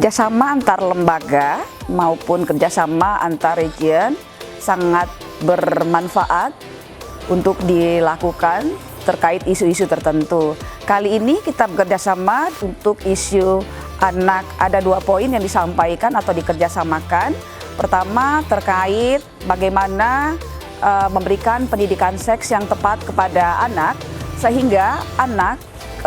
kerjasama antar lembaga maupun kerjasama antar region sangat bermanfaat untuk dilakukan terkait isu-isu tertentu. Kali ini kita bekerjasama untuk isu anak. Ada 2 poin yang disampaikan atau dikerjasamakan. Pertama, terkait bagaimana memberikan pendidikan seks yang tepat kepada anak sehingga anak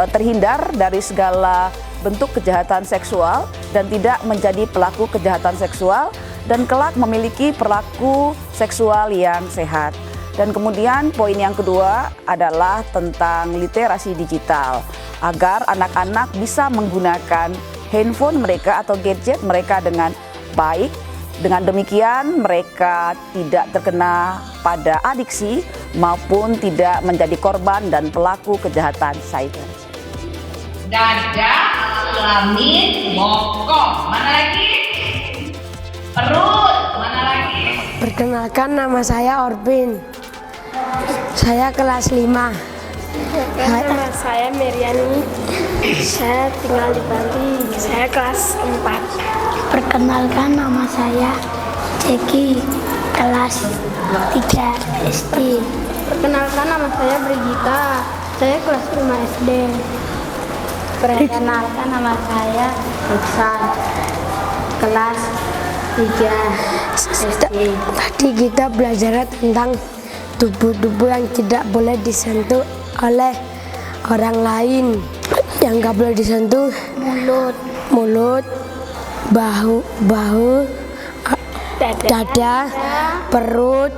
terhindar dari segala bentuk kejahatan seksual dan tidak menjadi pelaku kejahatan seksual dan kelak memiliki perilaku seksual yang sehat. Dan kemudian poin yang kedua adalah tentang literasi digital agar anak-anak bisa menggunakan handphone mereka atau gadget mereka dengan baik. Dengan demikian mereka tidak terkena pada adiksi maupun tidak menjadi korban dan pelaku kejahatan cyber. Dada, kelamin, bokong. Mana lagi? Perut. Mana lagi? Perkenalkan, nama saya Orbin. Saya kelas 5. Nama saya Meriani. Saya tinggal di Bali. Saya kelas 4. Perkenalkan, nama saya Ceki, kelas 3 SD. Perkenalkan, nama saya Brigita. Saya kelas 5 SD. Perkenalkan, nama saya Iksan, kelas 3 SD. Tadi kita belajar tentang tubuh-tubuh yang tidak boleh disentuh oleh orang lain. Yang nggak boleh disentuh mulut, bahu, dada, perut,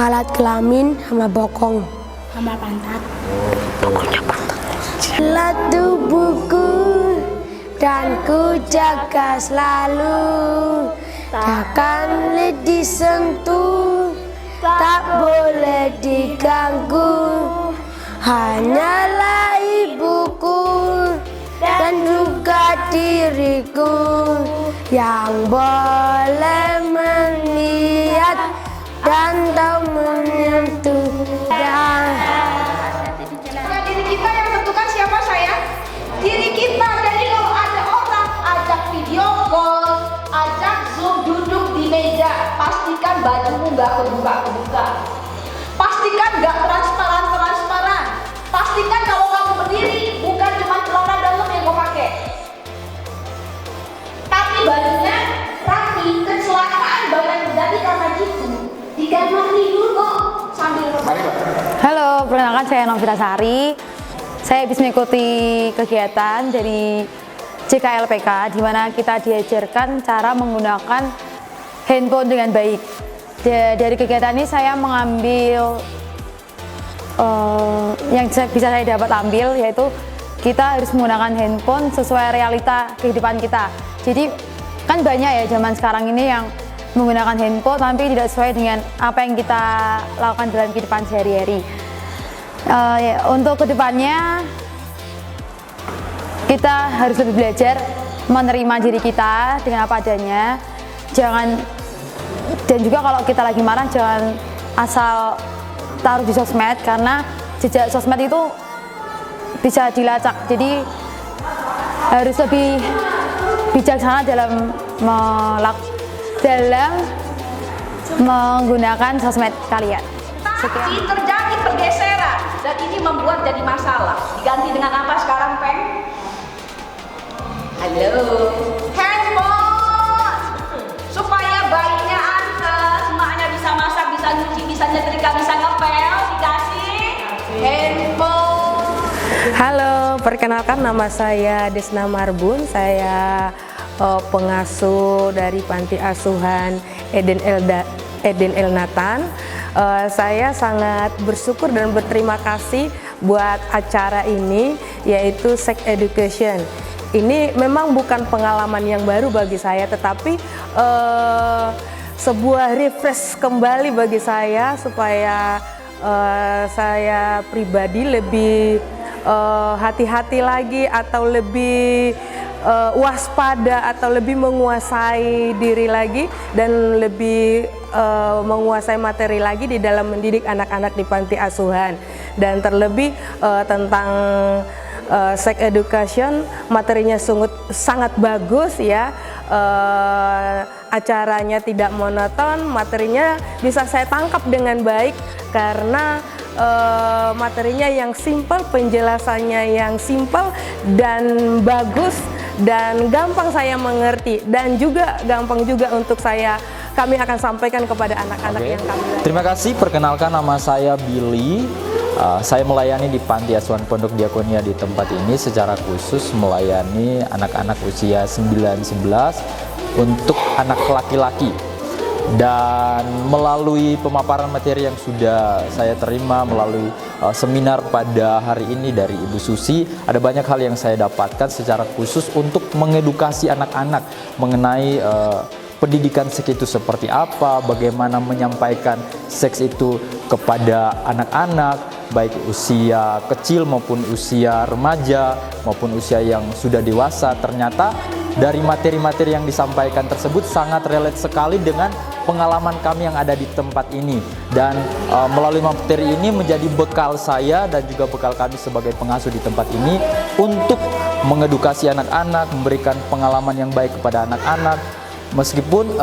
alat kelamin, sama bokong. Sama pantat. Jaga tubuhku dan ku jaga selalu, takkan disentuh, tak boleh diganggu. Hanyalah ibuku dan juga diriku yang boleh melihat dan tahu menyentuh. Diri kita yang tentukan siapa sayang? Diri kita. Jadi kalau ada orang ajak video call, ajak Zoom duduk di meja, pastikan bajumu nggak kebuka-kebuka. Pastikan nggak transparan. Pastikan kalau kamu berdiri bukan cuma celana dalam yang kau pakai, tapi bajunya rapi. Kecelakaan banyak terjadi karena gitu. Di kamar tidur kok sambil Halo, perkenalkan saya Novita Sari. Saya habis mengikuti kegiatan dari JKLPK di mana kita diajarkan cara menggunakan handphone dengan baik. Dari kegiatan ini saya mengambil yang bisa saya dapat ambil, yaitu kita harus menggunakan handphone sesuai realita kehidupan kita. Jadi kan banyak ya zaman sekarang ini yang menggunakan handphone tapi tidak sesuai dengan apa yang kita lakukan dalam kehidupan sehari-hari. Untuk kedepannya kita harus lebih belajar menerima diri kita dengan apa adanya. Dan juga kalau kita lagi marah jangan asal taruh di sosmed, karena jejak sosmed itu bisa dilacak. Jadi harus lebih bijaksana dalam menggunakan sosmed kalian. Tapi terjadi pergeseran dan ini membuat jadi masalah. Diganti dengan apa sekarang, Peng? Halo, handphone. Supaya bayinya antes, emaknya bisa masak, bisa nyuci, bisa nyetrika, bisa ngepel, dikasih handphone. Halo, perkenalkan nama saya Desna Marbun. Saya pengasuh dari Panti Asuhan Eden El Nathan. Saya sangat bersyukur dan berterima kasih buat acara ini, yaitu Sex Education. Ini memang bukan pengalaman yang baru bagi saya, tetapi sebuah refresh kembali bagi saya supaya saya pribadi lebih hati-hati lagi atau lebih waspada atau lebih menguasai diri lagi dan lebih menguasai materi lagi di dalam mendidik anak-anak di panti asuhan, dan terlebih tentang sex education, materinya sangat bagus ya. Acaranya tidak monoton, materinya bisa saya tangkap dengan baik karena materinya yang simpel, penjelasannya yang simpel dan bagus dan gampang saya mengerti, dan juga gampang juga untuk kami akan sampaikan kepada anak-anak yang kami layani. Terima kasih. Perkenalkan, nama saya Billy. Saya melayani di Panti Asuhan Pondok Diakonia di tempat ini secara khusus melayani anak-anak usia 9-11 untuk anak laki-laki. Dan melalui pemaparan materi yang sudah saya terima melalui seminar pada hari ini dari Ibu Susi, ada banyak hal yang saya dapatkan secara khusus untuk mengedukasi anak-anak mengenai pendidikan seks itu seperti apa, bagaimana menyampaikan seks itu kepada anak-anak, baik usia kecil maupun usia remaja maupun usia yang sudah dewasa. Ternyata dari materi-materi yang disampaikan tersebut sangat relate sekali dengan pengalaman kami yang ada di tempat ini, dan melalui materi ini menjadi bekal saya dan juga bekal kami sebagai pengasuh di tempat ini untuk mengedukasi anak-anak, memberikan pengalaman yang baik kepada anak-anak. Meskipun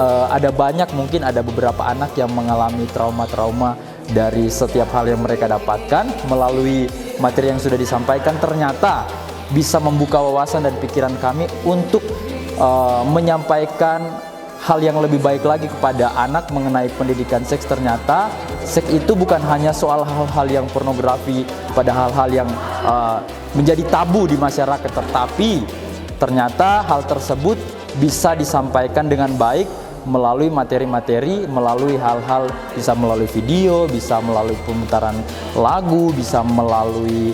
mungkin ada beberapa anak yang mengalami trauma-trauma dari setiap hal yang mereka dapatkan, melalui materi yang sudah disampaikan ternyata bisa membuka wawasan dan pikiran kami untuk menyampaikan hal yang lebih baik lagi kepada anak mengenai pendidikan seks. Ternyata seks itu bukan hanya soal hal-hal yang pornografi, pada hal-hal yang menjadi tabu di masyarakat, tetapi ternyata hal tersebut bisa disampaikan dengan baik melalui materi-materi, melalui hal-hal, bisa melalui video, bisa melalui pemutaran lagu, bisa melalui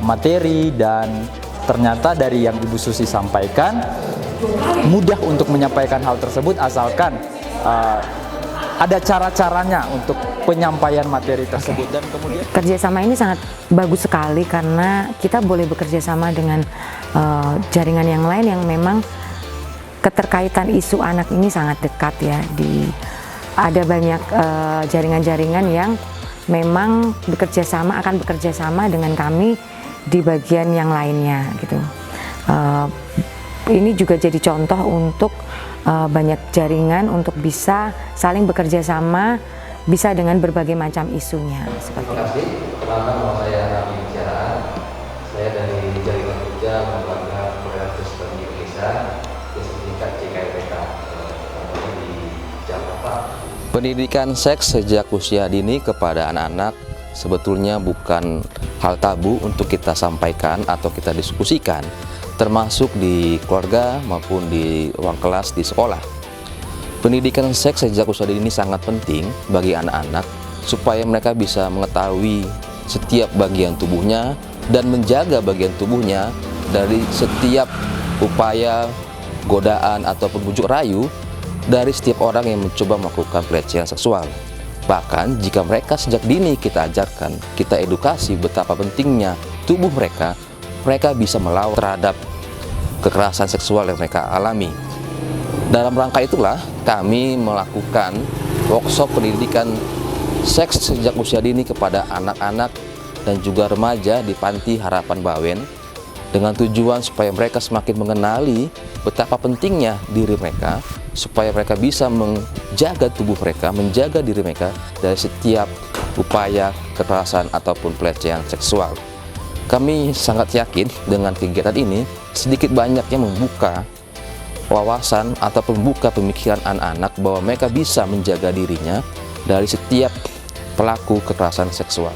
materi. Dan ternyata dari yang Ibu Susi sampaikan mudah untuk menyampaikan hal tersebut, asalkan ada cara-caranya untuk penyampaian materi tersebut. Dan kemudian kerjasama ini sangat bagus sekali karena kita boleh bekerja sama dengan jaringan yang lain yang memang keterkaitan isu anak ini sangat dekat ya. Ada banyak jaringan-jaringan yang memang akan bekerja sama dengan kami di bagian yang lainnya gitu. Ini juga jadi contoh untuk banyak jaringan untuk bisa saling bekerja sama, bisa dengan berbagai macam isunya. Terima kasih. Perkenalkan, nama saya Rami Bicaraan. Saya dari Jaringan Kerja Lembaga Koordinator Sekolah Indonesia disingkat JKPK di Jakarta. Pendidikan seks sejak usia dini kepada anak-anak sebetulnya bukan hal tabu untuk kita sampaikan atau kita diskusikan, termasuk di keluarga maupun di ruang kelas di sekolah. Pendidikan seks sejak usia dini sangat penting bagi anak-anak supaya mereka bisa mengetahui setiap bagian tubuhnya dan menjaga bagian tubuhnya dari setiap upaya godaan ataupun bujuk rayu dari setiap orang yang mencoba melakukan pelecehan seksual. Bahkan jika mereka sejak dini kita ajarkan, kita edukasi betapa pentingnya tubuh mereka, mereka bisa melawan terhadap kekerasan seksual yang mereka alami. Dalam rangka itulah kami melakukan workshop pendidikan seks sejak usia dini kepada anak-anak dan juga remaja di Panti Harapan Bawen, dengan tujuan supaya mereka semakin mengenali betapa pentingnya diri mereka, supaya mereka bisa menjaga tubuh mereka, menjaga diri mereka dari setiap upaya kekerasan ataupun pelecehan seksual. Kami sangat yakin dengan kegiatan ini sedikit banyaknya membuka wawasan atau membuka pemikiran anak-anak bahwa mereka bisa menjaga dirinya dari setiap pelaku kekerasan seksual.